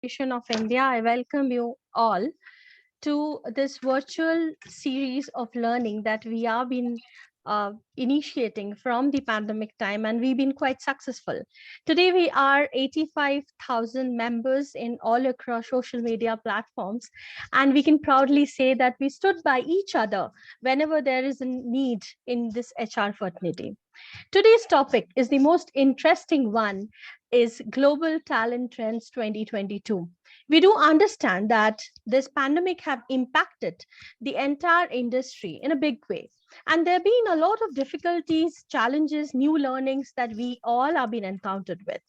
Education of India, I welcome you all to this virtual series of learning that we have been initiating from the pandemic time, and we've been quite successful. Today, we are 85,000 members in all across social media platforms, and we can proudly say that we stood by each other whenever there is a need in this HR fraternity. Today's topic is the most interesting one, is Global Talent Trends 2022. We do understand that this pandemic have impacted the entire industry in a big way. And there have been a lot of difficulties, challenges, new learnings that we all have been encountered with.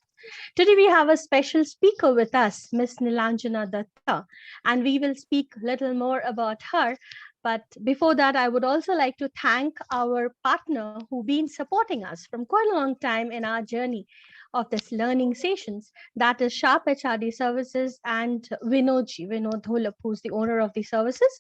Today, we have a special speaker with us, Ms. Nilanjana Dutta, and we will speak a little more about her. But before that, I would also like to thank our partner who've been supporting us from quite a long time in our journey of this learning sessions. That is Sharp HRD Services and Vinod Dholap, who's the owner of the services.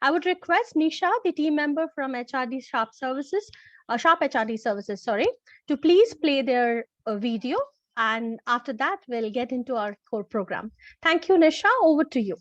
I would request Nisha, the team member from HRD Sharp Services, Sharp HRD Services, sorry, to please play their video. And after that, we'll get into our core program. Thank you, Nisha. Over to you.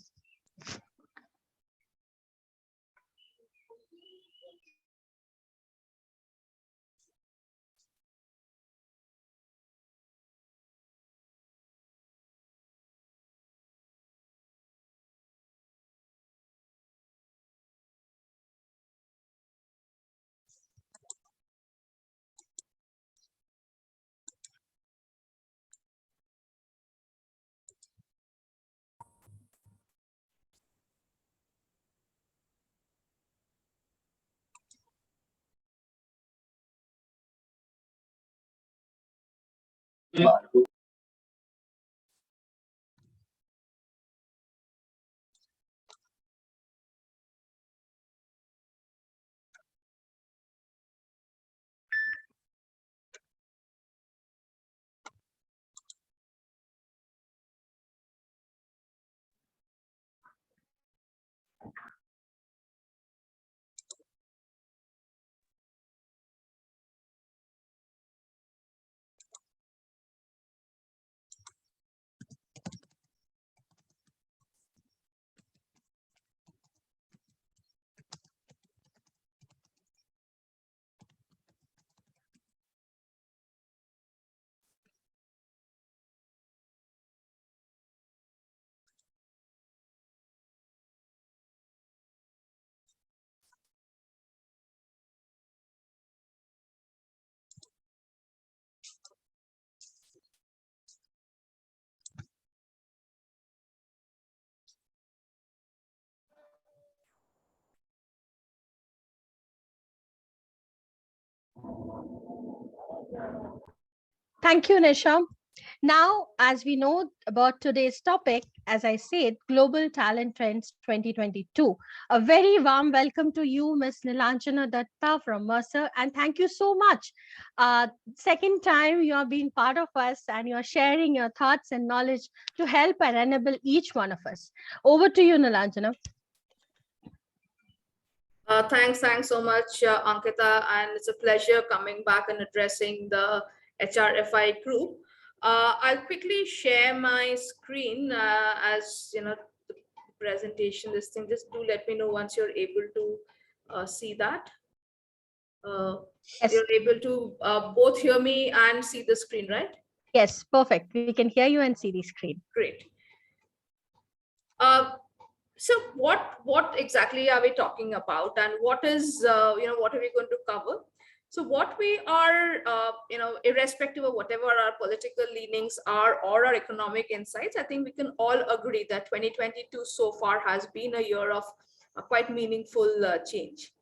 Thank you, Nisha. Now, as we know about today's topic, as I said, Global Talent Trends 2022. A very warm welcome to you, Ms. Nilanjana Dutta from Mercer, and thank you so much. Second time you have been part of us and you are sharing your thoughts and knowledge to help and enable each one of us. Over to you, Nilanjana. Thanks so much, Ankita, and it's a pleasure coming back and addressing the HRFI group. I'll quickly share my screen as you know the presentation. This thing, just do let me know once you're able to see that. Yes. You're able to both hear me and see the screen, right? Yes, perfect. We can hear you and see the screen. Great. So what exactly are we talking about, and what is what are we going to cover? So what we are irrespective of whatever our political leanings are or our economic insights, I think we can all agree that 2022 so far has been a year of quite meaningful change.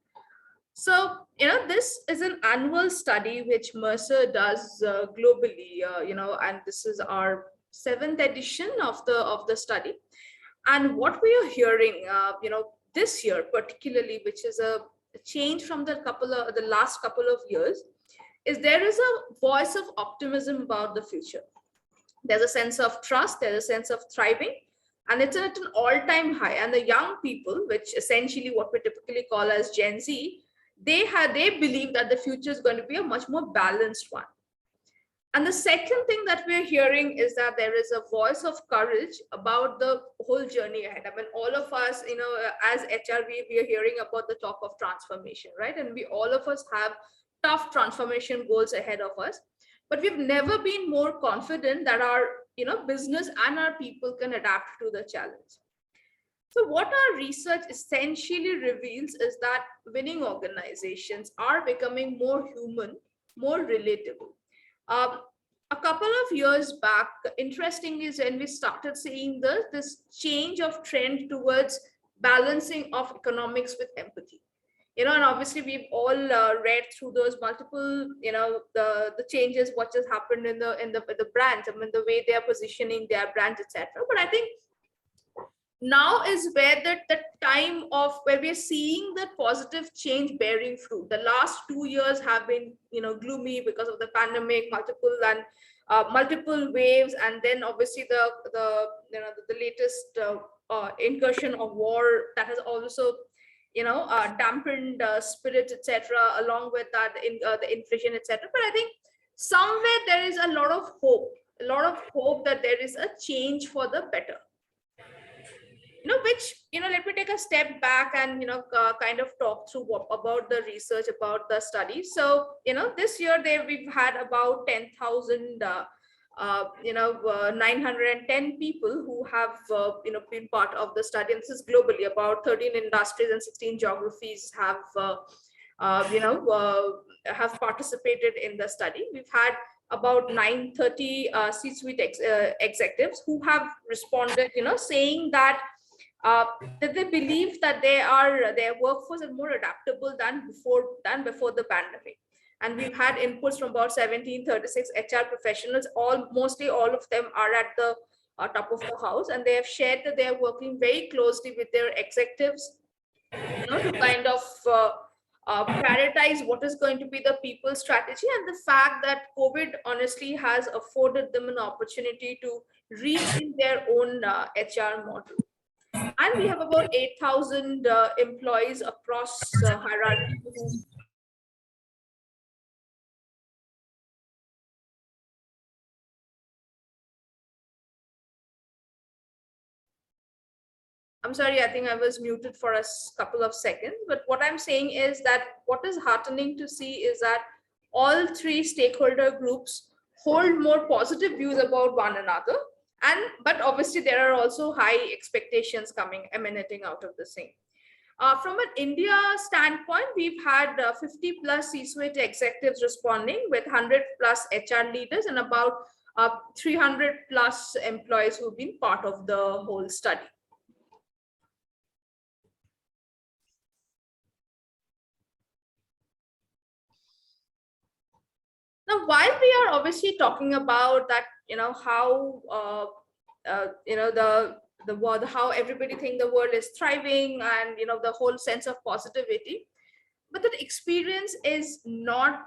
So this is an annual study which Mercer does globally, and this is our 7th edition of the study. And what we are hearing, this year particularly, which is a change from the last couple of years, is there is a voice of optimism about the future. There's a sense of trust, there's a sense of thriving, and it's at an all-time high. And the young people, which essentially what we typically call as Gen Z, they believe that the future is going to be a much more balanced one. And the second thing that we're hearing is that there is a voice of courage about the whole journey ahead. I mean, all of us, as HRV, we are hearing about the talk of transformation, right? And all of us have tough transformation goals ahead of us. But we've never been more confident that our, business and our people can adapt to the challenge. So what our research essentially reveals is that winning organizations are becoming more human, more relatable. Um, a couple of years back, interesting is when we started seeing this change of trend towards balancing of economics with empathy. And obviously we've all read through those multiple, the changes, what has happened in the brands. I mean, the way they are positioning their brands, etc. But I think now is where the time of where we're seeing the positive change bearing fruit. The last 2 years have been gloomy because of the pandemic, multiple waves, and then obviously the latest incursion of war that has also dampened spirit, etc., along with that the inflation, etc. But I think somewhere there is a lot of hope that there is a change for the better. Which let me take a step back and kind of talk through about the research, about the study. So this year we've had about 10,000 910 people who have been part of the study, and this is globally. About 13 industries and 16 geographies have have participated in the study. We've had about 930 C-suite executives who have responded, saying that they believe that their workforce is more adaptable than before the pandemic. And we've had inputs from about 1736 HR professionals. Mostly all of them are at the top of the house, and they have shared that they are working very closely with their executives, to kind of prioritize what is going to be the people strategy, and the fact that COVID honestly has afforded them an opportunity to rethink their own HR model. And we have about 8,000 employees across hierarchy who I'm sorry, I think I was muted for a couple of seconds. But what I'm saying is that what is heartening to see is that all three stakeholder groups hold more positive views about one another. But obviously there are also high expectations emanating out of the same. From an India standpoint, we've had 50 plus C-suite executives responding, with 100 plus HR leaders and about 300 plus employees who've been part of the whole study. Now, while we are obviously talking about that, how the world, how everybody think the world is thriving, and the whole sense of positivity, but that experience is not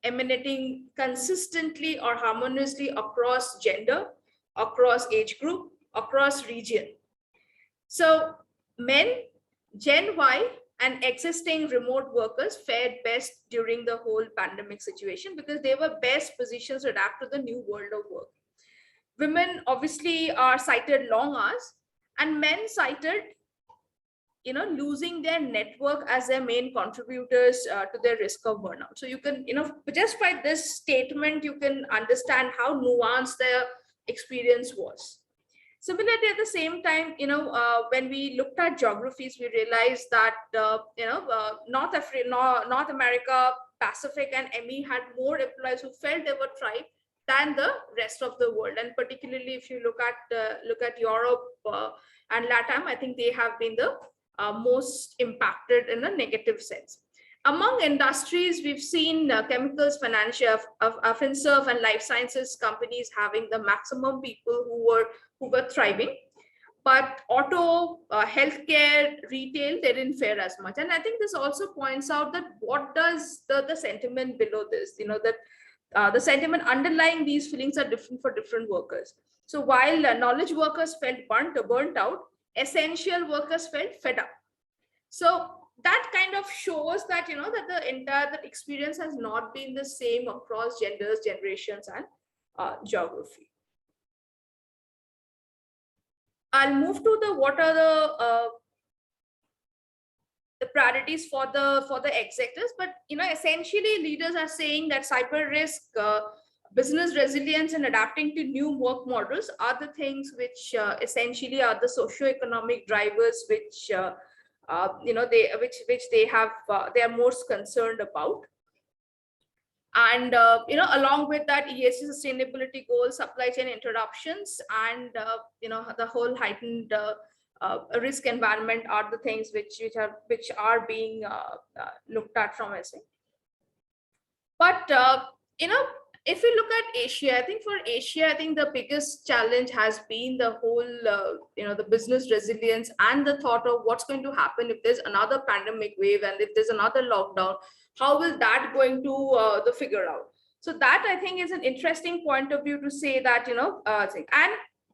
emanating consistently or harmoniously across gender, across age group, across region. So men, Gen Y, and existing remote workers fared best during the whole pandemic situation because they were best positioned to adapt to the new world of work. Women obviously are cited long hours, and men cited losing their network as their main contributors to their risk of burnout. So you can, just by this statement, you can understand how nuanced their experience was. Similarly, at the same time, when we looked at geographies, we realized that North America, Pacific, and EMEA had more employees who felt they were thrived than the rest of the world. And particularly, if you look at Europe and LATAM, I think they have been the most impacted in a negative sense. Among industries, we've seen chemicals, financial, FinServ, and life sciences companies having the maximum people who were thriving. But auto, healthcare, retail, they didn't fare as much. And I think this also points out that what does the sentiment below this, that the sentiment underlying these feelings are different for different workers. So while knowledge workers felt burnt out, essential workers felt fed up. So that kind of shows that, that the entire that experience has not been the same across genders, generations, and geography. I'll move to the what are the priorities for the executives, but essentially leaders are saying that cyber risk, business resilience, and adapting to new work models are the things which essentially are the socio-economic drivers which they have they are most concerned about. And along with that, ESG sustainability goals, supply chain interruptions, and the whole heightened risk environment are the things which are being looked at from SA. But if we look at Asia, I think for Asia, I think the biggest challenge has been the whole the business resilience and the thought of what's going to happen if there's another pandemic wave and if there's another lockdown. How will that going to the figure out? So that, I think, is an interesting point of view to say that,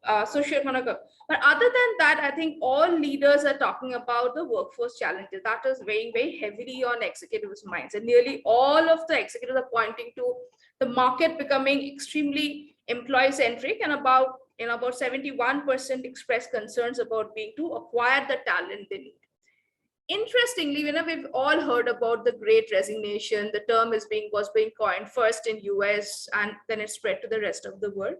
socioeconomic. But other than that, I think all leaders are talking about the workforce challenges. That is weighing very heavily on executives' minds. And nearly all of the executives are pointing to the market becoming extremely employee-centric, and about 71% express concerns about being to acquire the talent they need. Interestingly, we've all heard about the Great Resignation. The term was being coined first in US, and then it spread to the rest of the world.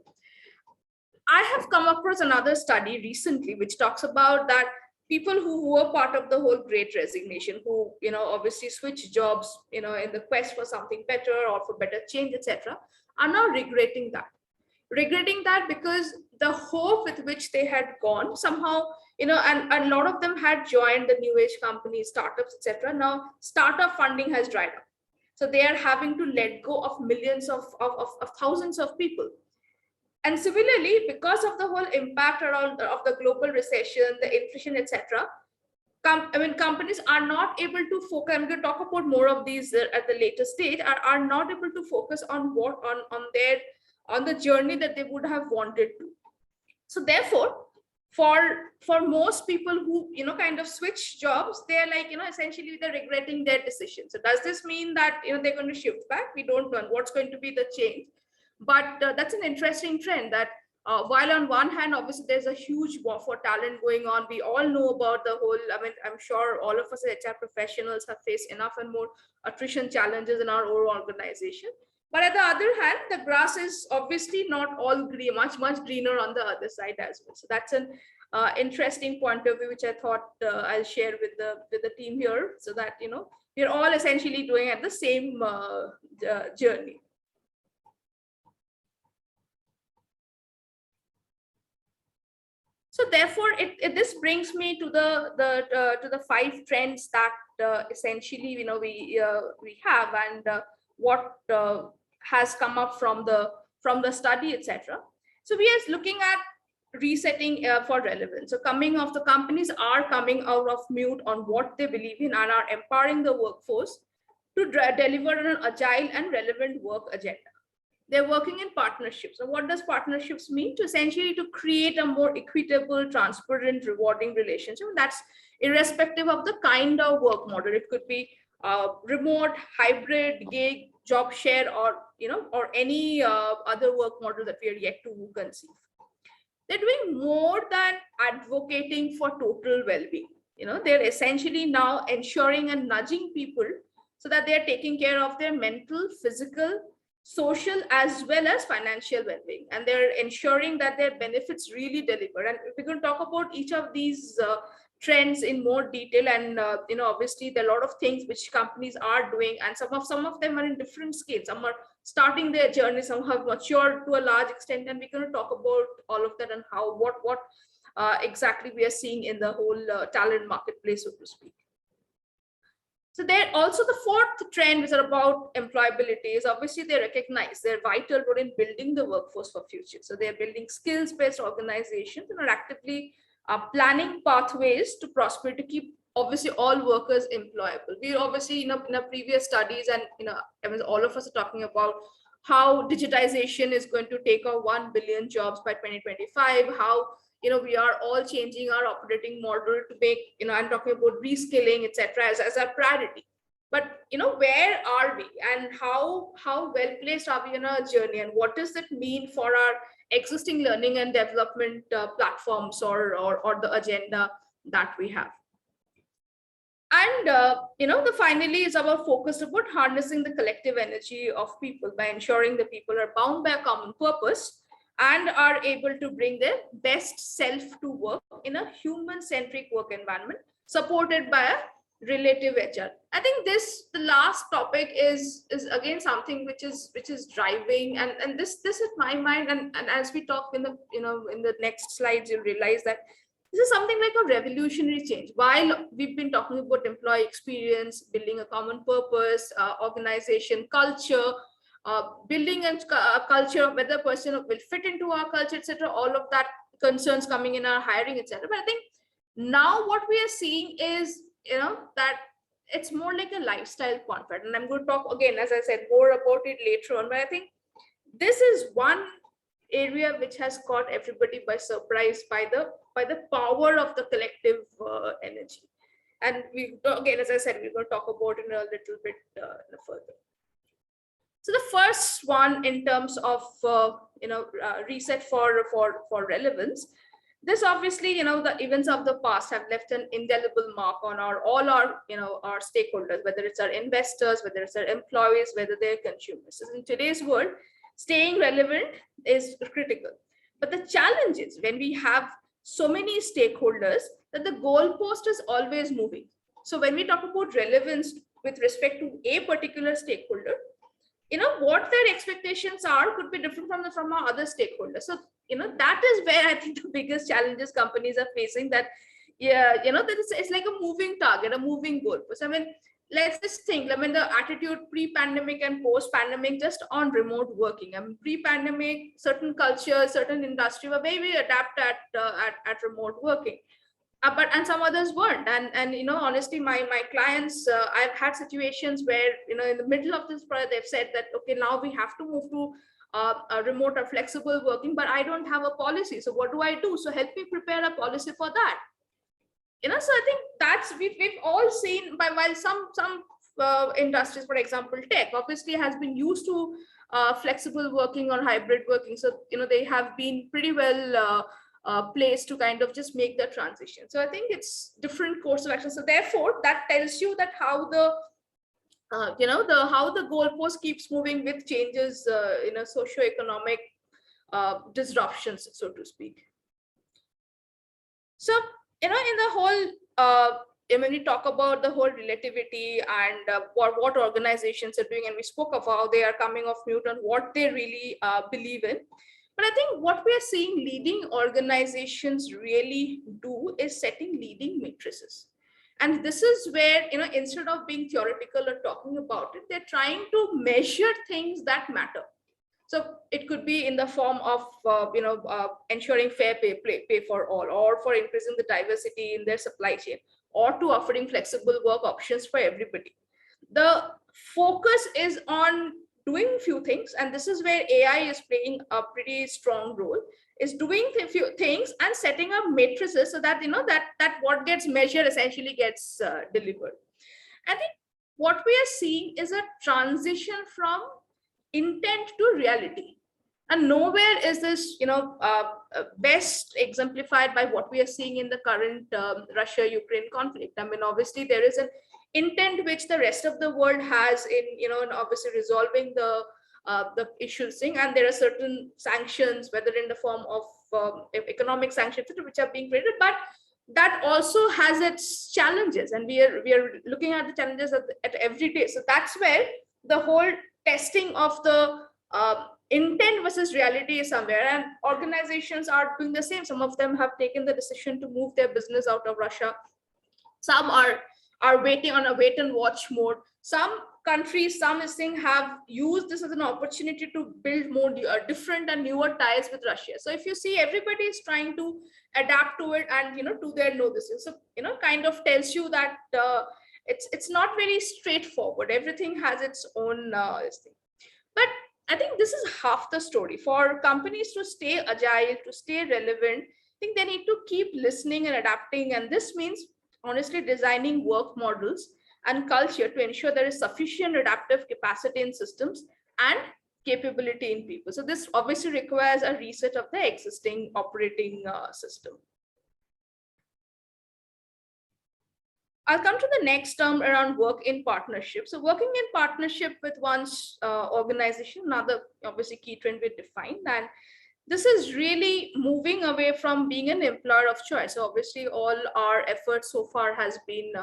I have come across another study recently which talks about that people who were part of the whole Great Resignation, who obviously switched jobs in the quest for something better or for better change, etc., are now regretting that because the hope with which they had gone somehow, and a lot of them had joined the new age companies, startups, etc. Now startup funding has dried up, so they are having to let go of millions of thousands of people. And similarly, because of the whole impact around of the global recession, the inflation, etc., companies are not able to focus. I'm going to talk about more of these at the later stage. Are not able to focus on what on the journey that they would have wanted to. So therefore, for most people who kind of switch jobs, they're like essentially they're regretting their decision. So does this mean that they're going to shift back? We don't know what's going to be the change. But that's an interesting trend that while on one hand, obviously, there's a huge war for talent going on. We all know about the whole, I'm sure all of us as HR professionals have faced enough and more attrition challenges in our own organization. But at the other hand, the grass is obviously not all green, much greener on the other side as well. So that's an interesting point of view, which I thought I'll share with the team here, so that we're all essentially doing at the same journey. So therefore, this brings me to the 5 trends that essentially we have, and what has come up from the study, etc. So we are looking at resetting for relevance. So the companies are coming out of mute on what they believe in and are empowering the workforce to deliver an agile and relevant work agenda. They're working in partnerships. So what does partnerships mean? To essentially to create a more equitable, transparent, rewarding relationship. That's irrespective of the kind of work model. It could be remote, hybrid, gig, job share, or any other work model that we are yet to conceive. They're doing more than advocating for total well-being. They're essentially now ensuring and nudging people so that they're taking care of their mental, physical, social, as well as financial well-being, and they're ensuring that their benefits really deliver. And we're going to talk about each of these trends in more detail, and obviously there are a lot of things which companies are doing, and some of them are in different scales. Some are starting their journey, some have matured to a large extent, and we're going to talk about all of that and how what exactly we are seeing in the whole talent marketplace, so to speak. So there also the 4th trend, which are about employability, is obviously they recognize their vital role in building the workforce for future. So they're building skills-based organizations and are actively planning pathways to prosperity to keep obviously all workers employable. We obviously in a previous studies, and all of us are talking about how digitization is going to take out 1 billion jobs by 2025, how we are all changing our operating model to make, I'm talking about reskilling, etc., as a priority. But where are we, and how well placed are we in our journey, and what does it mean for our existing learning and development platforms, or the agenda that we have? And the finally is about focus about harnessing the collective energy of people by ensuring that people are bound by a common purpose and are able to bring their best self to work in a human-centric work environment supported by a relative HR. I think the last topic is again something which is driving, and this is my mind, and as we talk in the in the next slides, you'll realize that this is something like a revolutionary change. While we've been talking about employee experience, building a common purpose, organization culture, building a culture of whether a person will fit into our culture, etc., all of that concerns coming in our hiring, etc. But I think now what we are seeing is that it's more like a lifestyle concept, and I'm going to talk again, as I said, more about it later on. But I think this is one area which has caught everybody by surprise by the power of the collective energy. And we again, as I said, we're going to talk about it in a little bit further. So the first one, in terms of reset for relevance, this obviously, the events of the past have left an indelible mark on all our our stakeholders, whether it's our investors, whether it's our employees, whether they're consumers. So in today's world, staying relevant is critical. But the challenge is when we have so many stakeholders that the goalpost is always moving. So when we talk about relevance with respect to a particular stakeholder, what their expectations are could be different from our other stakeholders. So that is where I think the biggest challenges companies are facing, that that it's like a moving target, a moving goalpost. I mean, let's just think, I mean, the attitude pre-pandemic and post-pandemic just on remote working. I mean, pre-pandemic, certain cultures, certain industry were very adept at remote working. But and some others weren't, and honestly, my clients, I've had situations where in the middle of this project they've said that, okay, now we have to move to a remote or flexible working, but I don't have a policy, so what do I do? So help me prepare a policy for that. So I think that's we've all seen, by while some industries, for example tech, obviously has been used to flexible working or hybrid working, so they have been pretty well place to kind of just make the transition. So I think it's different course of action. So therefore, that tells you that how the how the goalpost keeps moving with changes, socio-economic disruptions, so to speak. So in the whole, when we talk about the whole relativity and what organizations are doing, and we spoke of how they are coming off mute on what they really believe in. But I think what we are seeing leading organizations really do is setting leading matrices. And this is where, instead of being theoretical or talking about it, they're trying to measure things that matter. So it could be in the form of, ensuring fair pay for all, or for increasing the diversity in their supply chain, or to offering flexible work options for everybody. The focus is on doing few things, and this is where AI is playing a pretty strong role, is doing a few things and setting up matrices so that that what gets measured essentially gets delivered. I think what we are seeing is a transition from intent to reality, and nowhere is this best exemplified by what we are seeing in the current Russia-Ukraine conflict. I mean, obviously there is an intent which the rest of the world has in and obviously resolving the issues thing, and there are certain sanctions, whether in the form of economic sanctions, which are being created, but that also has its challenges, and we are looking at the challenges at every day. So that's where the whole testing of the intent versus reality is somewhere, and organizations are doing the same. Some of them have taken the decision to move their business out of Russia. Some are waiting on a wait and watch mode. Some countries, some have used this as an opportunity to build more different and newer ties with Russia. So if you see, everybody is trying to adapt to it and to their know this. So kind of tells you that it's not very straightforward. Everything has its own thing. But I think this is half the story. For companies to stay agile, to stay relevant, think they need to keep listening and adapting. And this means honestly designing work models and culture to ensure there is sufficient adaptive capacity in systems and capability in people. So this obviously requires a reset of the existing operating system. I'll come to the next term around work in partnership. So working in partnership with one's organization, another obviously key trend we defined, and this is really moving away from being an employer of choice. So obviously all our efforts so far has been,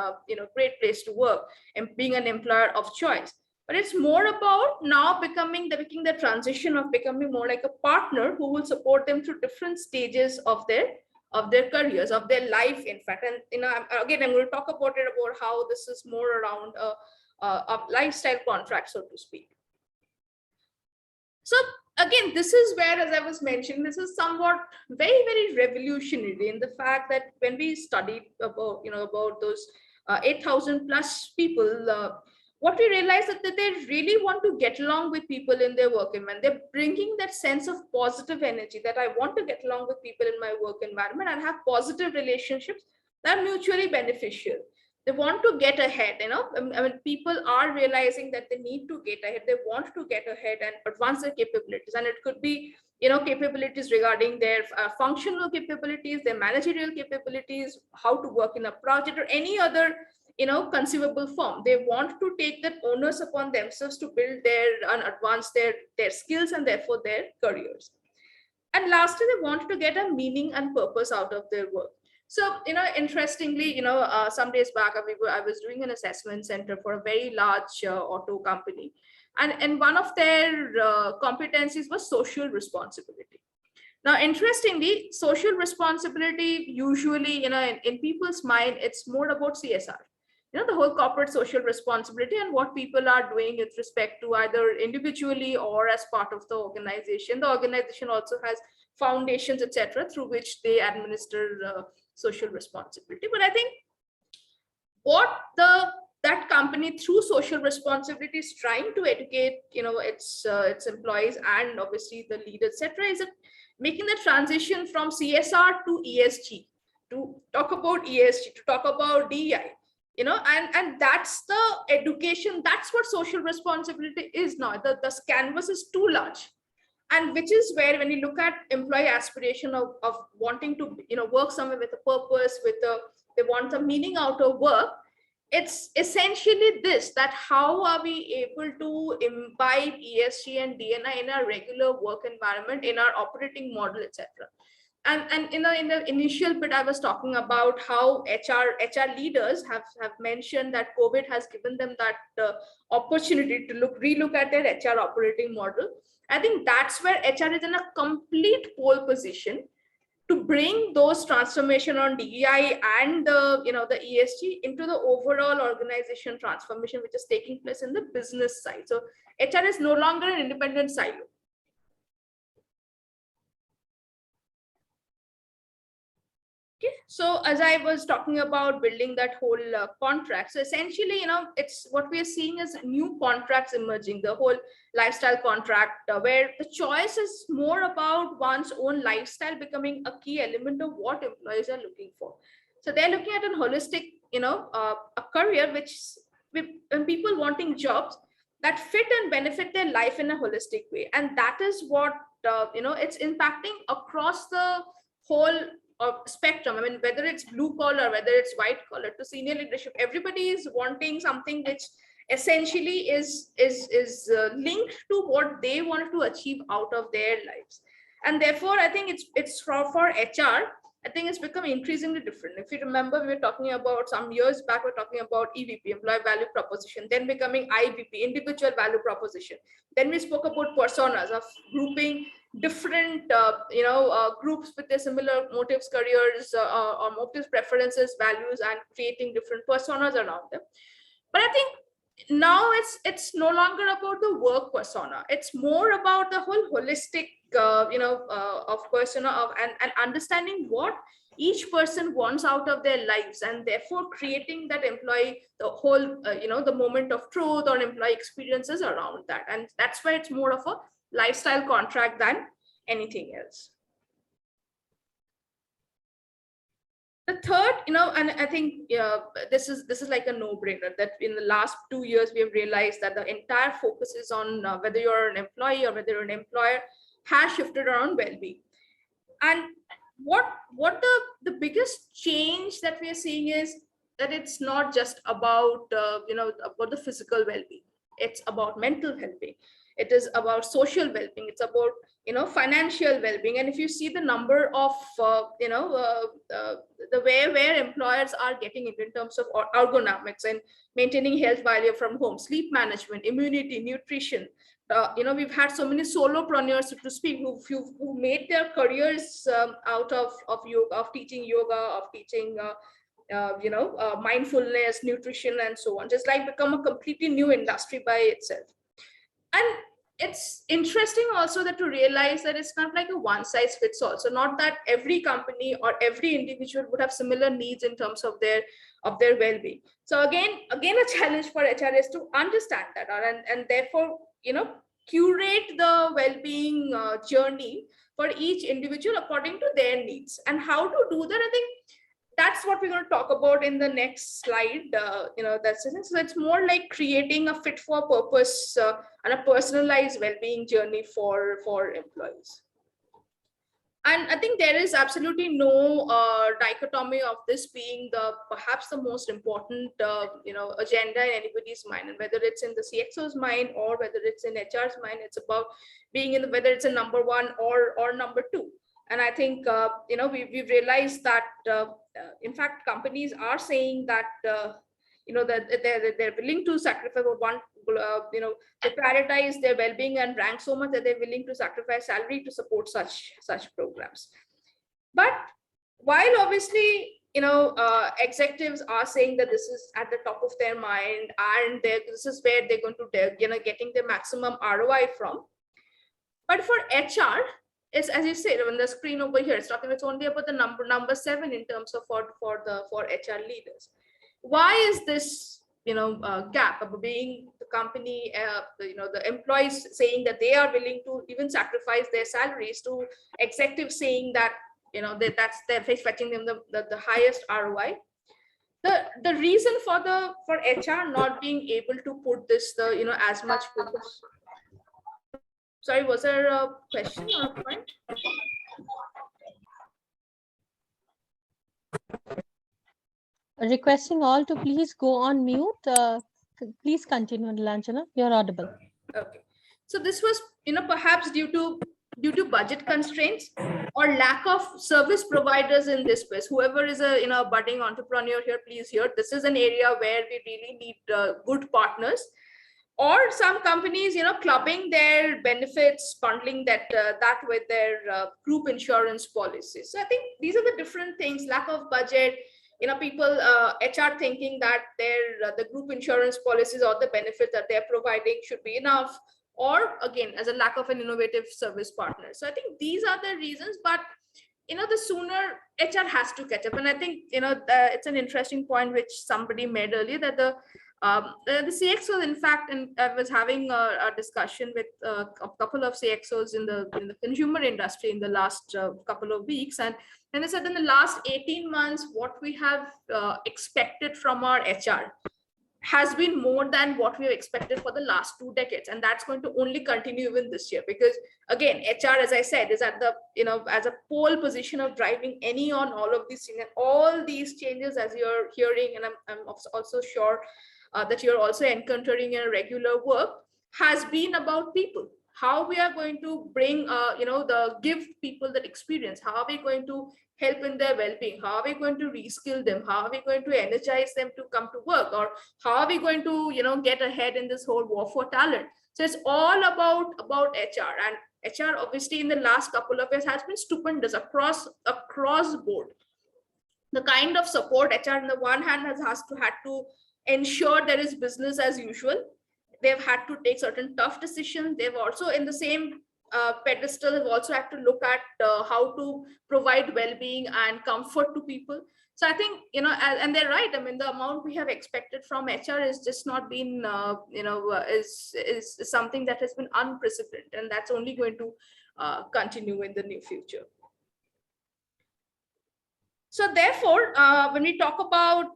great place to work and being an employer of choice. But it's more about now making the transition of becoming more like a partner who will support them through different stages of their careers, of their life, in fact. And again, I'm going to talk about how this is more around a lifestyle contract, so to speak. So again, this is where, as I was mentioning, this is somewhat very, very revolutionary in the fact that when we studied about those 8,000 plus people, what we realized is that they really want to get along with people in their work environment. They're bringing that sense of positive energy that I want to get along with people in my work environment and have positive relationships that are mutually beneficial. They want to get ahead. People are realizing that they need to get ahead. They want to get ahead and advance their capabilities. And it could be, capabilities regarding their functional capabilities, their managerial capabilities, how to work in a project or any other conceivable form. They want to take that onus upon themselves to build and advance their skills and therefore their careers. And lastly, they want to get a meaning and purpose out of their work. So interestingly, some days back I was doing an assessment center for a very large auto company, and one of their competencies was social responsibility. Now, interestingly, social responsibility usually, in people's mind, it's more about CSR. The whole corporate social responsibility and what people are doing with respect to either individually or as part of the organization. The organization also has foundations, etc., through which they administer social responsibility. But I think what that company through social responsibility is trying to educate, its employees and obviously the leaders, etc., is making the transition from CSR to ESG, to talk about ESG, to talk about DEI. And that's the education. That's what social responsibility is now. The canvas is too large, and which is where, when you look at employee aspiration of wanting to work somewhere with a purpose, they want the meaning out of work. It's essentially this, that how are we able to imbibe ESG and DNI in our regular work environment, in our operating model, etc. And in the initial bit, I was talking about how HR leaders have mentioned that COVID has given them that opportunity to relook at their HR operating model. I think that's where HR is in a complete pole position to bring those transformation on DEI and the ESG into the overall organization transformation, which is taking place in the business side. So HR is no longer an independent silo. So as I was talking about building that whole contract, so essentially, it's what we are seeing is new contracts emerging, the whole lifestyle contract, where the choice is more about one's own lifestyle becoming a key element of what employees are looking for. So they're looking at a holistic, a career when people wanting jobs that fit and benefit their life in a holistic way. And that is what, it's impacting across the whole spectrum. I mean, whether it's blue collar, whether it's white collar, to senior leadership, everybody is wanting something which essentially is linked to what they want to achieve out of their lives. And therefore, I think it's for HR, I think it's become increasingly different. If you remember, we were talking about some years back, we're talking about EVP, employee value proposition, then becoming IVP, individual value proposition. Then we spoke about personas, of grouping different groups with their similar motives, careers, or motives, preferences, values, and creating different personas around them. But I think now it's no longer about the work persona. It's more about the whole holistic of persona and understanding what each person wants out of their lives, and therefore creating that employee, the whole the moment of truth or employee experiences around that. And that's why it's more of a lifestyle contract than anything else. The third, and I think this is like a no-brainer that in the last 2 years we have realized that the entire focus is on whether you're an employee or whether you're an employer has shifted around well-being. And what the biggest change that we are seeing is that it's not just about about the physical well-being. It's about mental well-being. It is about social well-being. It's about financial well-being. And if you see the number of the way where employers are getting it in terms of ergonomics and maintaining health while you're from home, sleep management, immunity, nutrition, we've had so many solopreneurs, so to speak, who made their careers out of yoga, of teaching yoga, of teaching mindfulness, nutrition, and so on. Just like become a completely new industry by itself. And it's interesting also that to realize that it's not like a one size fits all. So not that every company or every individual would have similar needs in terms of their well-being. So again a challenge for HR is to understand that, and therefore curate the well-being journey for each individual according to their needs. And how to do that, I think that's what we're going to talk about in the next slide. So it's more like creating a fit for purpose and a personalized well-being journey for employees. And I think there is absolutely no dichotomy of this being perhaps the most important agenda in anybody's mind, and whether it's in the CXO's mind or whether it's in HR's mind. It's about being in whether it's a number one or number two. And I think we've realized that in fact companies are saying that that they're willing to sacrifice one. They prioritize their well-being and rank so much that they're willing to sacrifice salary to support such programs. But while obviously executives are saying that this is at the top of their mind and this is where they're going to getting the maximum ROI from, but for HR, is, as you said on the screen over here, it's only about the number 7 in terms of for HR leaders. Why is this gap of being the company, the employees saying that they are willing to even sacrifice their salaries, to executives saying that they're fetching them the highest ROI? The reason for HR not being able to put this as much focus. Sorry, was there a question or a point? Requesting all to please go on mute. Please continue, Nilanjana. You're audible. Okay. So this was, perhaps due to budget constraints or lack of service providers in this space. Whoever is a budding entrepreneur here, please hear. This is an area where we really need good partners. Or some companies, clubbing their benefits, bundling that with their group insurance policies. So I think these are the different things. Lack of budget, people, HR thinking that the group insurance policies or the benefits that they're providing should be enough, or again, as a lack of an innovative service partner. So I think these are the reasons, but the sooner HR has to catch up. And I think it's an interesting point which somebody made earlier, that the CXOs, in fact, and I was having a discussion with a couple of CXOs in the consumer industry in the last couple of weeks, and they said in the last 18 months, what we have expected from our HR has been more than what we have expected for the last 2 decades, and that's going to only continue even this year, because again, HR, as I said, is at the as a pole position of driving any on all of these things, and all these changes, as you're hearing, and I'm also sure that you're also encountering in a regular work, has been about people. How we are going to bring give people that experience. How are we going to help in their well-being? How are we going to reskill them? How are we going to energize them to come to work? Or how are we going to get ahead in this whole war for talent? So it's all about HR, and HR obviously in the last couple of years has been stupendous across board. The kind of support HR on the one hand had to ensure there is business as usual. They've had to take certain tough decisions. They've also, in the same pedestal, have also had to look at how to provide well-being and comfort to people. So I think, and they're right. I mean, the amount we have expected from HR is just not been, is something that has been unprecedented, and that's only going to continue in the near future. So therefore, when we talk about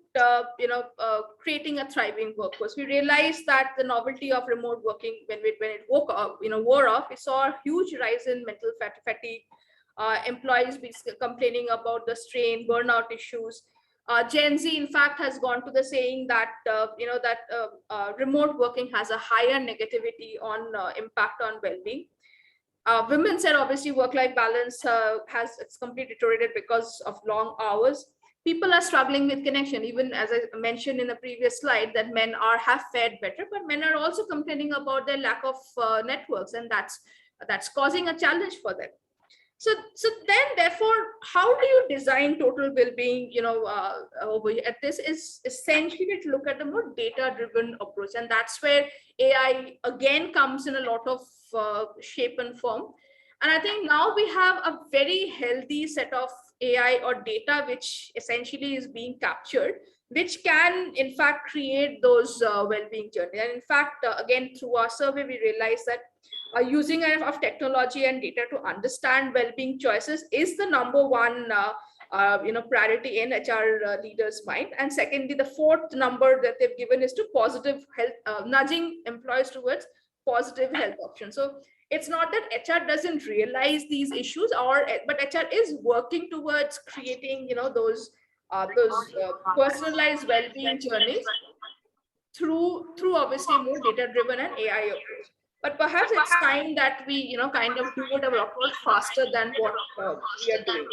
creating a thriving workforce, we realized that the novelty of remote working, when it wore off, we saw a huge rise in mental fatigue. Employees be complaining about the strain, burnout issues. Gen Z, in fact, has gone to the saying that remote working has a higher negativity on impact on well-being. Women said obviously work-life balance has it's completely deteriorated because of long hours. People are struggling with connection, even as I mentioned in the previous slide, that men have fared better, but men are also complaining about their lack of networks, and that's causing a challenge for them. So then therefore, how do you design total well-being, over here? This is essentially to look at the more data-driven approach, and that's where AI again comes in a lot of shape and form. And I think now we have a very healthy set of AI or data which essentially is being captured, which can in fact create those well-being journey. And in fact, again, through our survey, we realized that using of technology and data to understand well-being choices is the number one priority in HR leaders' mind. And secondly, the fourth number that they've given is to positive health, nudging employees towards positive health options. So it's not that HR doesn't realize these issues, but HR is working towards creating those personalized well-being journeys through obviously more data-driven and AI approach. But perhaps it's time that we kind of do it a lot more faster than what we are doing.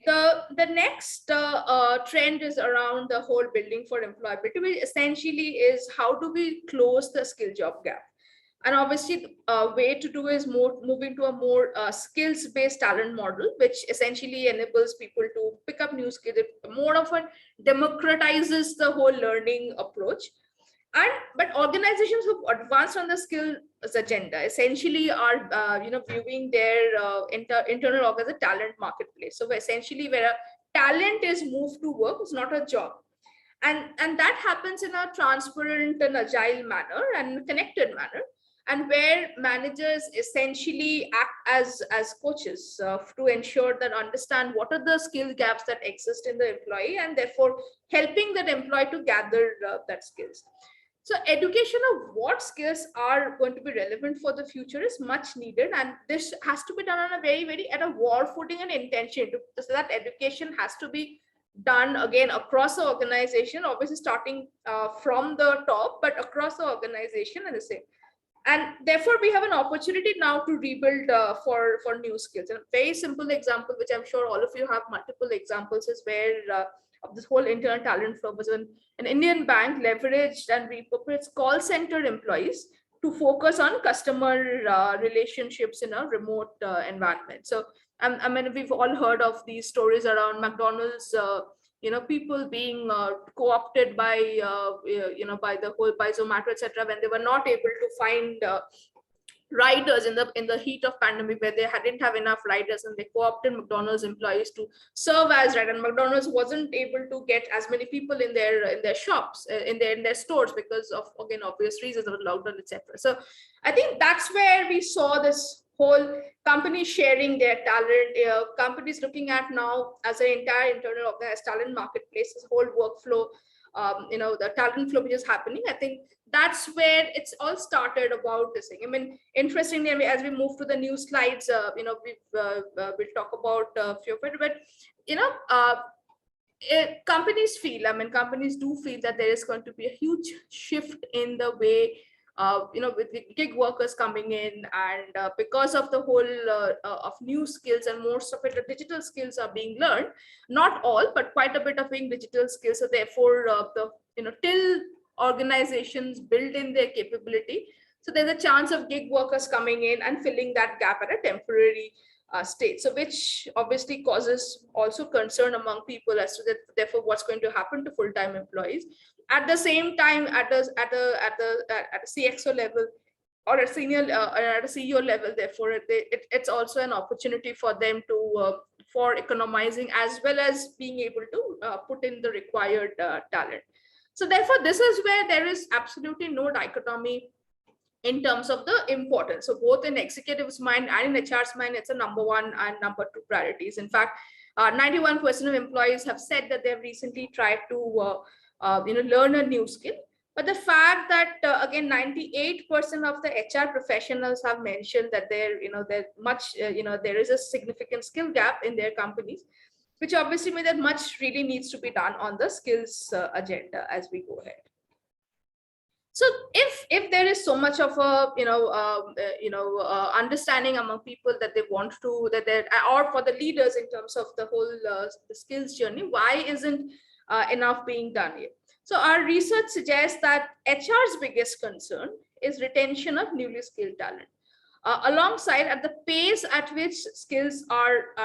The next trend is around the whole building for employability, which essentially is how do we close the skill job gap. And obviously, the way to do is moving to a more skills-based talent model, which essentially enables people to pick up new skills. It more of a democratizes the whole learning approach. But organizations who advance on the skills agenda essentially are viewing their internal org as a talent marketplace. So essentially, where a talent is moved to work, it's not a job. And that happens in a transparent and agile manner and connected manner, and where managers essentially act as coaches to ensure that understand what are the skill gaps that exist in the employee, and therefore helping that employee to gather that skills. So education of what skills are going to be relevant for the future is much needed, and this has to be done on a very at a war footing and intention so that education has to be done again across the organization, obviously starting from the top, but across the organization and the same. And therefore, we have an opportunity now to rebuild for new skills. And a very simple example, which I'm sure all of you have multiple examples, is where of this whole internal talent flow was when an Indian bank leveraged and repurposed call center employees to focus on customer relationships in a remote environment. So I mean, we've all heard of these stories around McDonald's, people being co-opted by by Zomato, etc., when they were not able to find riders in the heat of pandemic, where they didn't have enough riders, and they co-opted McDonald's employees to serve as rider. And McDonald's wasn't able to get as many people in their shops, in their stores, because of, again, obvious reasons of lockdown, etc. So I think that's where we saw this whole companies sharing their talent, companies looking at now as an entire internal organized talent marketplace, this whole workflow, the talent flow which is happening. I think that's where it's all started about this thing. I mean, interestingly, as we move to the new slides, we'll talk about a few of it, but companies do feel that there is going to be a huge shift in the way with the gig workers coming in, and because of the whole of new skills, and most of it, the digital skills are being learned. Not all, but quite a bit of being digital skills. So therefore, till organizations build in their capability, so there's a chance of gig workers coming in and filling that gap at a temporary state. So which obviously causes also concern among people as to that, therefore, what's going to happen to full-time employees. At the same time, at a CXO level or at a CEO level, therefore it's also an opportunity for them to for economizing, as well as being able to put in the required talent. So therefore, this is where there is absolutely no dichotomy in terms of the importance. So both in executives' mind and in HR's mind, it's a number one and number two priorities. In fact, 91% of employees have said that they've recently tried to learn a new skill. But the fact that again, 98% of the HR professionals have mentioned that there is a significant skill gap in their companies, which obviously means that much really needs to be done on the skills agenda as we go ahead. So if there is so much of a understanding among people that they want to, that they, or for the leaders in terms of the whole the skills journey, why isn't enough being done here? So our research suggests that HR's biggest concern is retention of newly skilled talent. Alongside at the pace at which skills are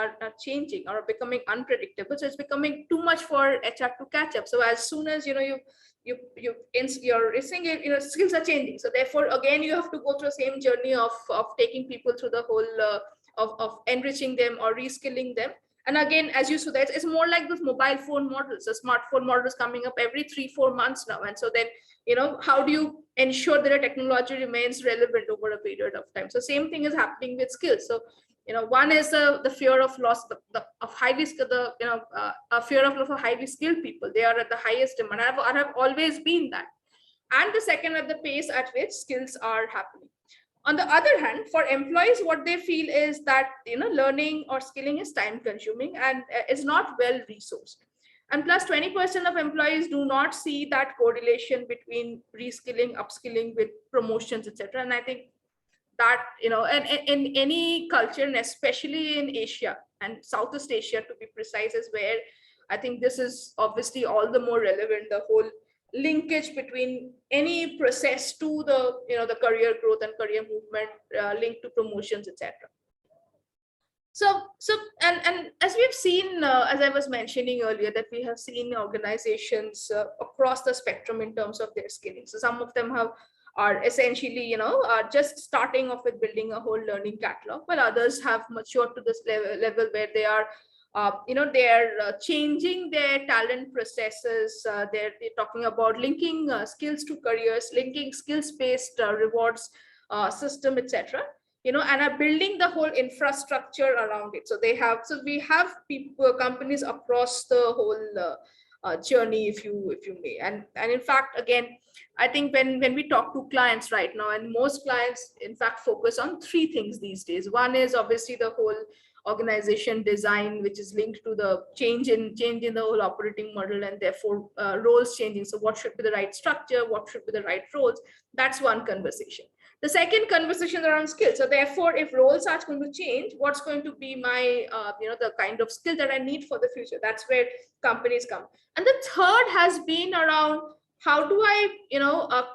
changing or becoming unpredictable, so it's becoming too much for HR to catch up. So as soon as you're seeing it, skills are changing. So therefore, again, you have to go through the same journey of taking people through the whole of enriching them or reskilling them. And again, as you saw, that it's more like those mobile phone models, the smartphone models coming up every 3-4 months now. And so then, how do you ensure that a technology remains relevant over a period of time? So same thing is happening with skills. So, one is the fear of loss of highly skilled, a fear of loss of highly skilled people. They are at the highest demand. I have always been that. And the second, at the pace at which skills are happening. On the other hand, for employees, what they feel is that learning or skilling is time consuming and is not well resourced. And plus 20% of employees do not see that correlation between reskilling, upskilling with promotions, etc. And I think that, and in any culture, and especially in Asia and Southeast Asia, to be precise, is where I think this is obviously all the more relevant, the whole linkage between any process to the the career growth and career movement linked to promotions, etc. So and as we've seen, as I was mentioning earlier, that we have seen organizations across the spectrum in terms of their skilling. So some of them are essentially are just starting off with building a whole learning catalog, while others have matured to this level where they are they're changing their talent processes. They're talking about linking skills to careers, linking skills-based rewards system, etc. And are building the whole infrastructure around it. So we have people, companies across the whole journey, if you may. And in fact, again, I think when we talk to clients right now, and most clients in fact focus on three things these days. One is obviously the whole organization design, which is linked to the change in the whole operating model, and therefore roles changing. So what should be the right structure, what should be the right roles? That's one conversation. The second conversation around skills. So therefore, if roles are going to change, what's going to be my the kind of skill that I need for the future? That's where companies come. And the third has been around how do I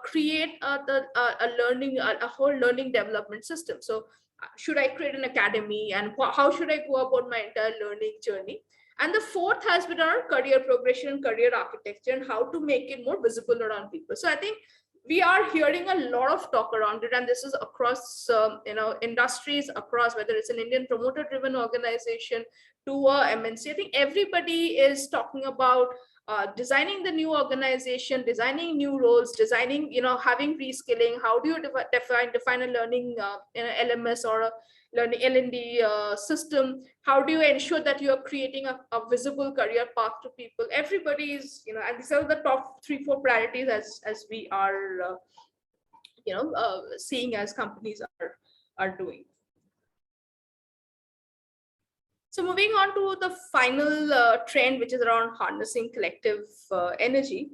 create a whole learning development system. So should I create an academy, and how should I go about my entire learning journey? And the fourth has been our career progression and career architecture, and how to make it more visible around people. So I think we are hearing a lot of talk around it, and this is across industries, across whether it's an Indian promoter driven organization to a MNC. I think everybody is talking about designing the new organization, designing new roles, designing, having reskilling. How do you define a learning LMS or a learning L&D system? How do you ensure that you are creating a visible career path to people? Everybody is, and these are the top 3-4 priorities as we are, seeing as companies are doing. So moving on to the final trend, which is around harnessing collective energy.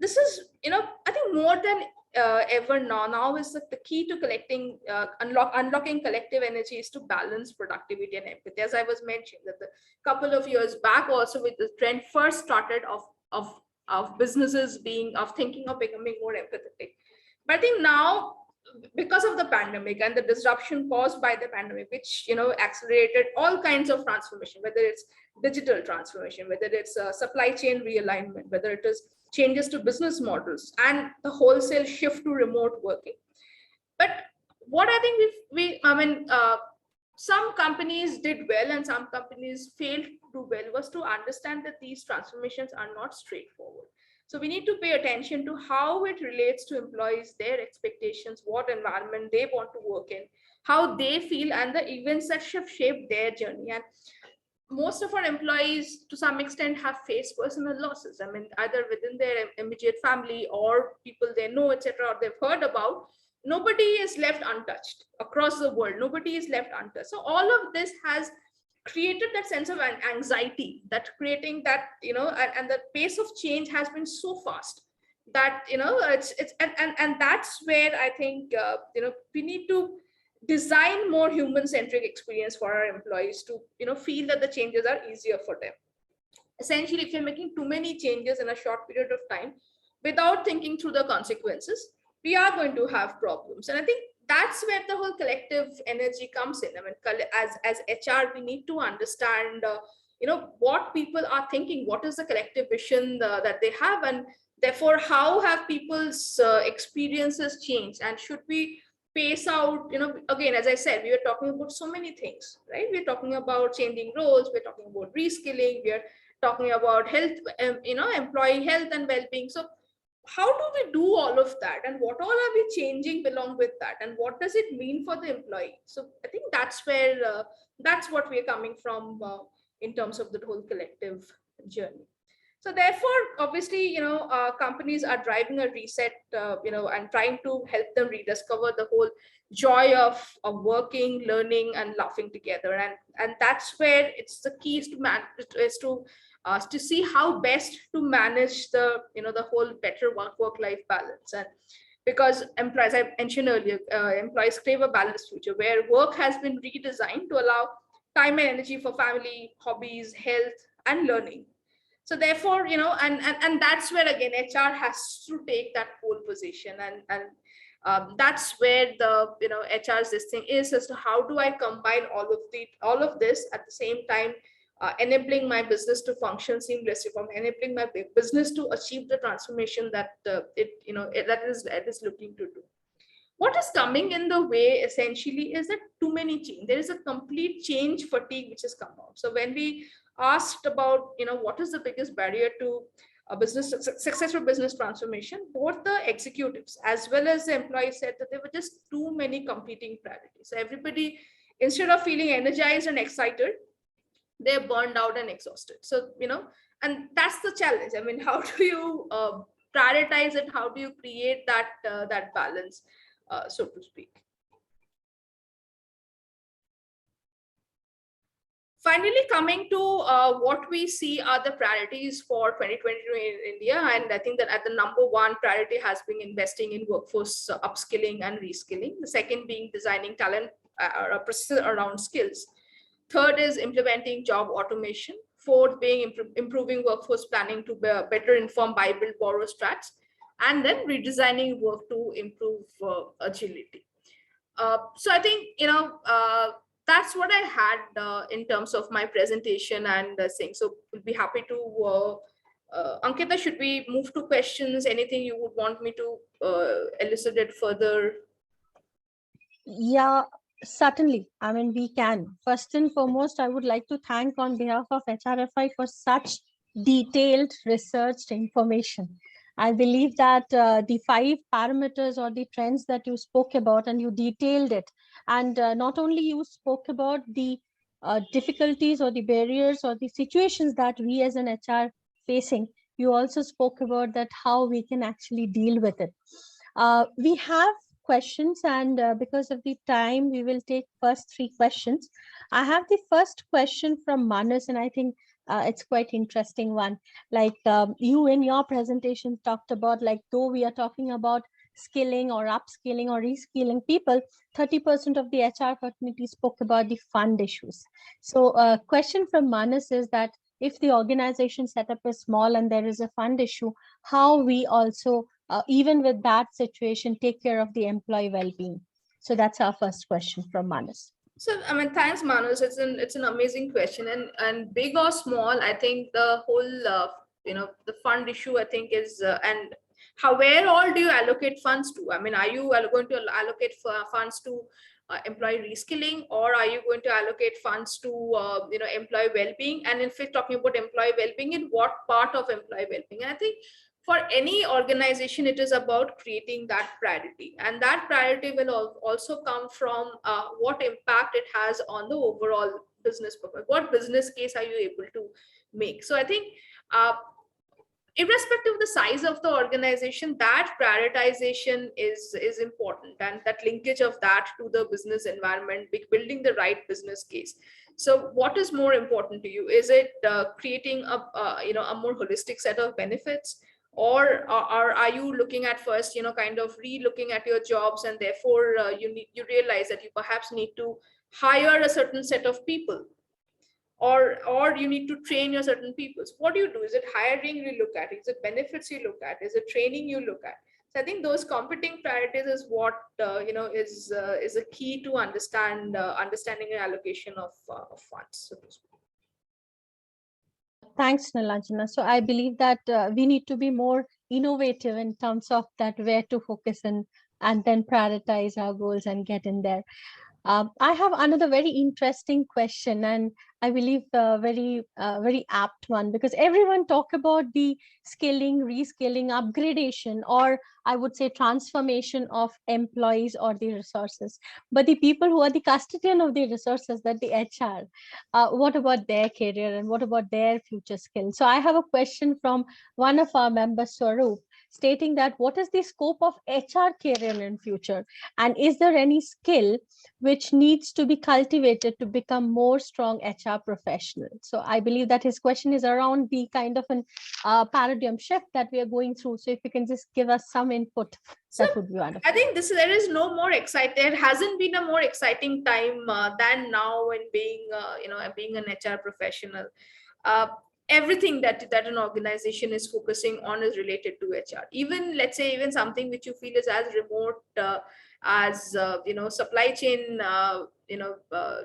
This is, I think more than ever now is the key to collecting, unlocking collective energy is to balance productivity and empathy. As I was mentioning, that a couple of years back also, with the trend first started of businesses thinking of becoming more empathetic. But I think now, because of the pandemic and the disruption caused by the pandemic, which accelerated all kinds of transformation, whether it's digital transformation, whether it's supply chain realignment, whether it is changes to business models, and the wholesale shift to remote working. But what I think some companies did well and some companies failed to do well was to understand that these transformations are not straightforward. So we need to pay attention to how it relates to employees, their expectations, what environment they want to work in, how they feel, and the events that have shaped their journey. And most of our employees to some extent have faced personal losses. I mean, either within their immediate family or people they know, etc., or they've heard about. Nobody is left untouched across the world. Nobody is left untouched. So all of this has created that sense of anxiety, that creating that, and the pace of change has been so fast that, it's and that's where I think, we need to design more human centric experience for our employees to, feel that the changes are easier for them. Essentially, if you're making too many changes in a short period of time without thinking through the consequences, we are going to have problems. And I think that's where the whole collective energy comes in. I mean, as HR, we need to understand, what people are thinking, what is the collective vision that they have, and therefore how have people's experiences changed, and should we pace out, again, as I said, we were talking about so many things, right? We're talking about changing roles, we're talking about reskilling, we're talking about health, employee health and well-being. So how do we do all of that, and what all are we changing along with that, and what does it mean for the employee? So I think that's where that's what we're coming from in terms of the whole collective journey. So therefore, obviously, companies are driving a reset, and trying to help them rediscover the whole joy of working, learning, and laughing together. And that's where it's the key is to see how best to manage the, the whole better work-life balance. And because employees, I mentioned earlier, employees crave a balanced future where work has been redesigned to allow time and energy for family, hobbies, health, and learning. So therefore, and that's where again HR has to take that pole position, and that's where the, HR's this thing is as to how do I combine all of this at the same time, enabling my business to function seamlessly, from enabling my business to achieve the transformation that that is looking to do. What is coming in the way essentially is that too many change. There is a complete change fatigue which has come out. So when we asked about, what is the biggest barrier to a business successful business transformation, both the executives as well as the employees said that there were just too many competing priorities. So everybody, instead of feeling energized and excited, they're burned out and exhausted. So, and that's the challenge. I mean, how do you prioritize it? How do you create that balance, so to speak? Finally, coming to what we see are the priorities for 2022 in India. And I think that at the number one priority has been investing in workforce upskilling and reskilling. The second being designing talent processes around skills. Third is implementing job automation. Fourth being improving workforce planning to better inform buy, build, borrow strats. And then redesigning work to improve agility. So I think, that's what I had in terms of my presentation and thing. So we'll be happy to, Ankita, should we move to questions? Anything you would want me to elucidate further? Yeah, certainly. I mean, we can. First and foremost, I would like to thank on behalf of HRFI for such detailed researched information. I believe that the 5 parameters or the trends that you spoke about, and you detailed it, and not only you spoke about the difficulties or the barriers or the situations that we as an HR facing, you also spoke about that how we can actually deal with it. We have questions, and because of the time, we will take first 3 questions. I have the first question from Manas, and I think it's quite interesting one. Like you in your presentation talked about, like, though we are talking about skilling or upskilling or reskilling people, 30% of the HR community spoke about the fund issues. So a question from Manas is that if the organization setup is small and there is a fund issue, how we also, even with that situation, take care of the employee well-being. So that's our first question from Manas. So, I mean, thanks, Manus. It's an amazing question, and big or small, I think the whole the fund issue, I think, is and how, where all do you allocate funds to? I mean, are you going to allocate funds to employee reskilling, or are you going to allocate funds to employee well-being? And if we're talking about employee well-being, in what part of employee well-being? And I think for any organization, it is about creating that priority, and that priority will also come from what impact it has on the overall business purpose. What business case are you able to make? So I think irrespective of the size of the organization, that prioritization is important, and that linkage of that to the business environment, building the right business case. So what is more important to you? Is it creating a more holistic set of benefits, or are you looking at first, kind of re-looking at your jobs, and therefore you realize that you perhaps need to hire a certain set of people, or you need to train your certain people? So what do you do? Is it hiring you look at? Is it benefits you look at? Is it training you look at? So I think those competing priorities is what is a key to understanding an allocation of funds, so to speak. Thanks, Nilanjana. So I believe that we need to be more innovative in terms of that where to focus and then prioritize our goals and get in there. I have another very interesting question, and I believe very apt one, because everyone talk about the skilling, reskilling, upgradation, or I would say transformation of employees or the resources. But the people who are the custodian of the resources, that the HR, what about their career and what about their future skills? So I have a question from one of our members, Swaroop, stating that what is the scope of HR career in future, and is there any skill which needs to be cultivated to become more strong HR professional? So I believe that his question is around the kind of an paradigm shift that we are going through. So if you can just give us some input, that would be wonderful. I think there is no more exciting. There hasn't been a more exciting time than now in being being an HR professional. Everything that an organization is focusing on is related to HR. Even, let's say, even something which you feel is as remote as supply chain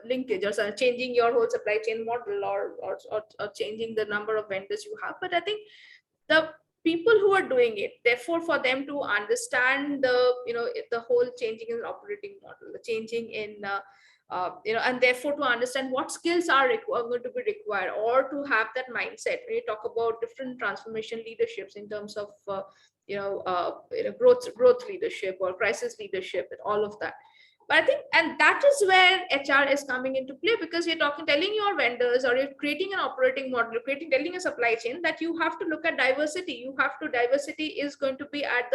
linkage, or changing your whole supply chain model, or changing the number of vendors you have. But I think the people who are doing it, therefore for them to understand the whole changing in operating model, the changing in and therefore to understand what skills are going to be required, or to have that mindset when you talk about different transformation leaderships in terms of growth leadership or crisis leadership and all of that. But I think, and that is where HR is coming into play, because you're telling your vendors, or you're creating an operating model, telling a supply chain that you have to look at diversity. Diversity is going to be at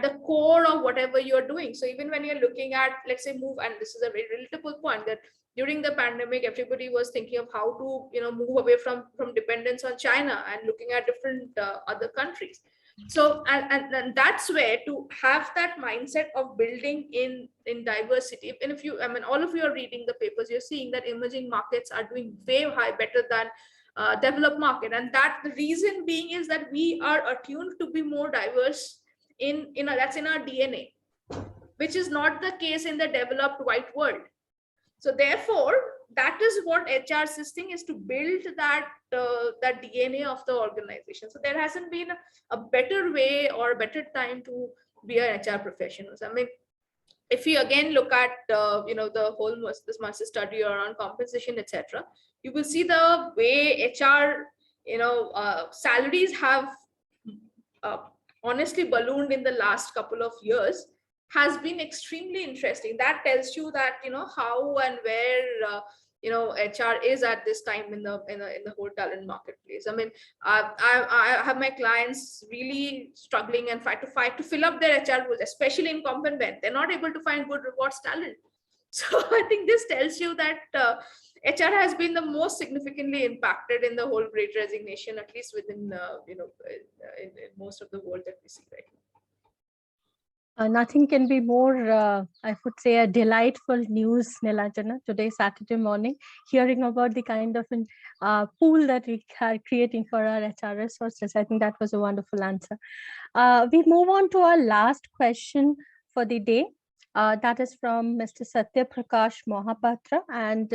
the core of whatever you're doing. So even when you're looking at, let's say, move, and this is a very relatable point, that during the pandemic, everybody was thinking of how to, move away from dependence on China and looking at different other countries. So and that's where to have that mindset of building in diversity. And if you, all of you are reading the papers, you're seeing that emerging markets are doing way better than developed market, and that the reason being is that we are attuned to be more diverse that's in our DNA, which is not the case in the developed white world. So therefore, that is what HR system is, to build that DNA of the organization. So there hasn't been a better way or a better time to be an HR professional. If you again look at the whole this Mercer study around compensation, etc., you will see the way HR salaries have honestly ballooned in the last couple of years has been extremely interesting. That tells you that how and where HR is at this time in the whole talent marketplace. I have my clients really struggling and fight to fill up their HR roles, especially in comp and ben. They're not able to find good rewards talent. So I think this tells you that HR has been the most significantly impacted in the whole Great Resignation, at least within in most of the world that we see right now. Nothing can be more, I would say, a delightful news, Nilanjana, today, Saturday morning, hearing about the kind of pool that we are creating for our HR resources. I think that was a wonderful answer. We move on to our last question for the day. That is from Mr. Satya Prakash Mohapatra. And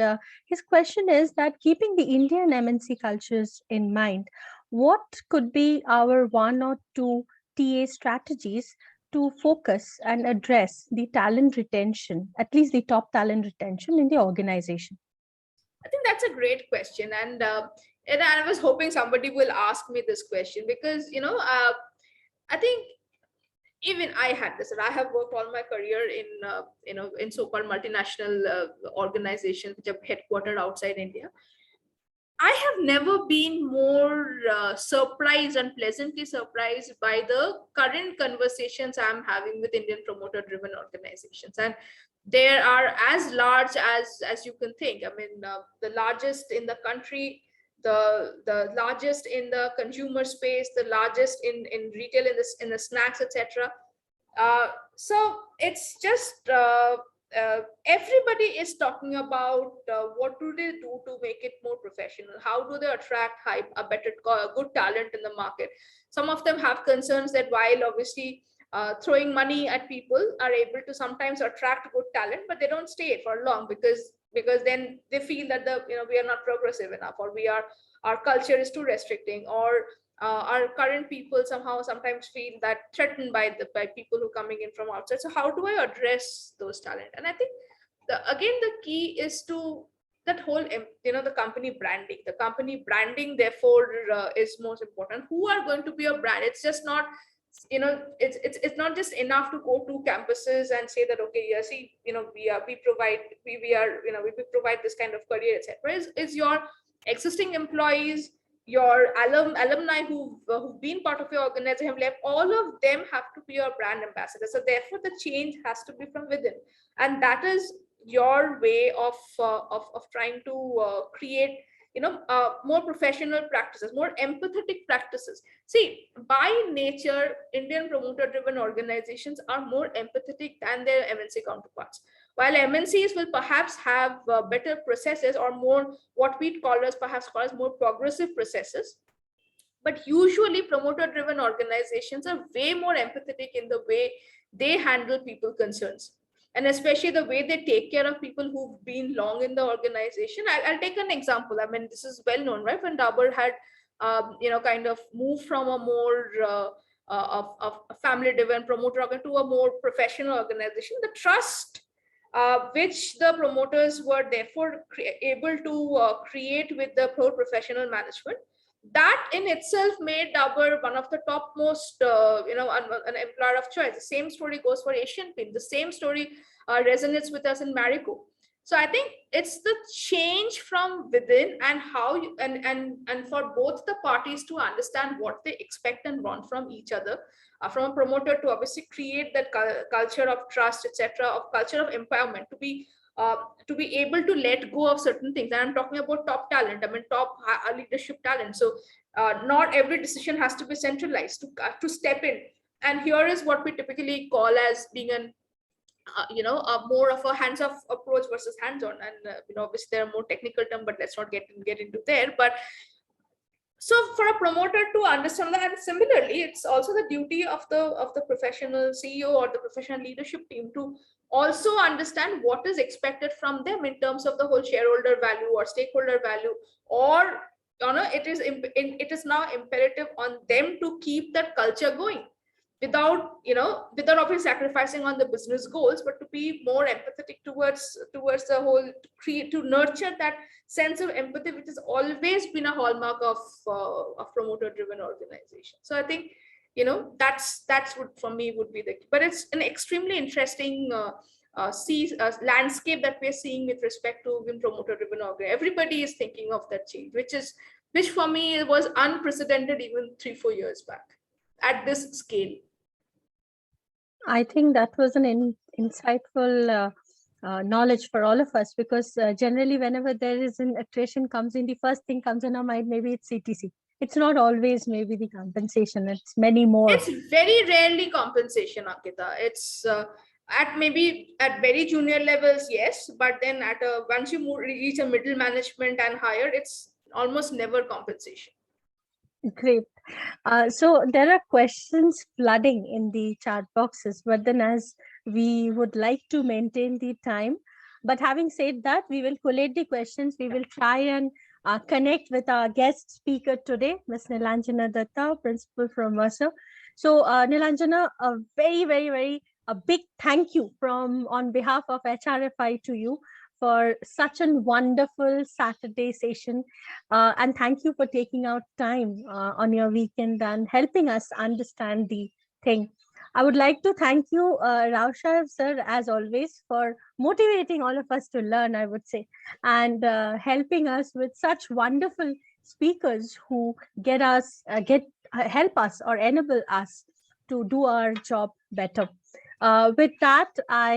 his question is that, keeping the Indian MNC cultures in mind, what could be our 1 or 2 TA strategies to focus and address the talent retention, at least the top talent retention in the organization? I think that's a great question. And I was hoping somebody will ask me this question, because, I think even I had this, and I have worked all my career in in so-called multinational organizations which are headquartered outside India. I have never been more surprised and pleasantly surprised by the current conversations I'm having with Indian promoter-driven organizations, and there are as large as you can think. I mean, the largest in the country, the largest in the consumer space, the largest in retail, in the snacks, etc. So it's just everybody is talking about what do they do to make it more professional, how do they attract a better good talent in the market. Some of them have concerns that while obviously throwing money at people are able to sometimes attract good talent, but they don't stay for long because then they feel that we are not progressive enough, or our culture is too restricting, or our current people somehow sometimes feel that threatened by people who are coming in from outside. So how do I address those talent? And I think again the key is to that whole the company branding therefore is most important. Who are going to be a brand? It's just not it's not just enough to go to campuses and say that, okay, yeah, see, we provide we provide this kind of career, etc. Is your existing employees, your alumni who've been part of your organization, have left, all of them have to be your brand ambassador. So therefore the change has to be from within, and that is your way of trying to create more professional practices, more empathetic practices. See, by nature Indian promoter driven organizations are more empathetic than their MNC counterparts. While MNCs will perhaps have better processes, or more what we perhaps call as more progressive processes, but usually promoter driven organizations are way more empathetic in the way they handle people concerns, and especially the way they take care of people who've been long in the organization. I'll take an example. I mean, this is well known, right? When Dabur had kind of moved from a more of a family driven promoter to a more professional organization, the trust which the promoters were therefore able to create with the professional management, that in itself made Dabur one of the topmost, an employer of choice. The same story goes for Asian Paint. The same story resonates with us in Marico. So I think it's the change from within, and how you, and for both the parties to understand what they expect and want from each other, from a promoter to obviously create that culture of trust, etc., of culture of empowerment, to be able to let go of certain things. And I'm talking about top talent, I mean top leadership talent. So not every decision has to be centralized, to step in. And here is what we typically call as being an more of a hands-off approach versus hands-on. And obviously there are more technical terms, but let's not get into there. But so for a promoter to understand that, and similarly it's also the duty of the professional CEO or the professional leadership team to also understand what is expected from them in terms of the whole shareholder value or stakeholder value, or it is now imperative on them to keep that culture going without obviously sacrificing on the business goals, but to be more empathetic towards the whole, to create, to nurture that sense of empathy, which has always been a hallmark of promoter driven organization. So I think that's what for me would be the key. But it's an extremely interesting landscape that we're seeing with respect to promoter driven organization. Everybody is thinking of that change, which for me was unprecedented even 3-4 years back at this scale. I think that was an insightful knowledge for all of us, because generally whenever there is an attrition comes in, the first thing comes in our mind, maybe it's CTC. It's not always maybe the compensation, it's many more. It's very rarely compensation, Ankita. It's at very junior levels, yes, but then once you reach a middle management and higher, it's almost never compensation. Great. So there are questions flooding in the chat boxes, but then as we would like to maintain the time, but having said that, we will collate the questions. We will try and connect with our guest speaker today, Ms. Nilanjana Dutta, principal from Mercer. So Nilanjana, a very, very, very a big thank you on behalf of HRFI to you for such a wonderful Saturday session. And thank you for taking out time on your weekend and helping us understand the thing. I would like to thank you, Rausha sir, as always, for motivating all of us to learn, I would say, and helping us with such wonderful speakers who help us or enable us to do our job better. With that, I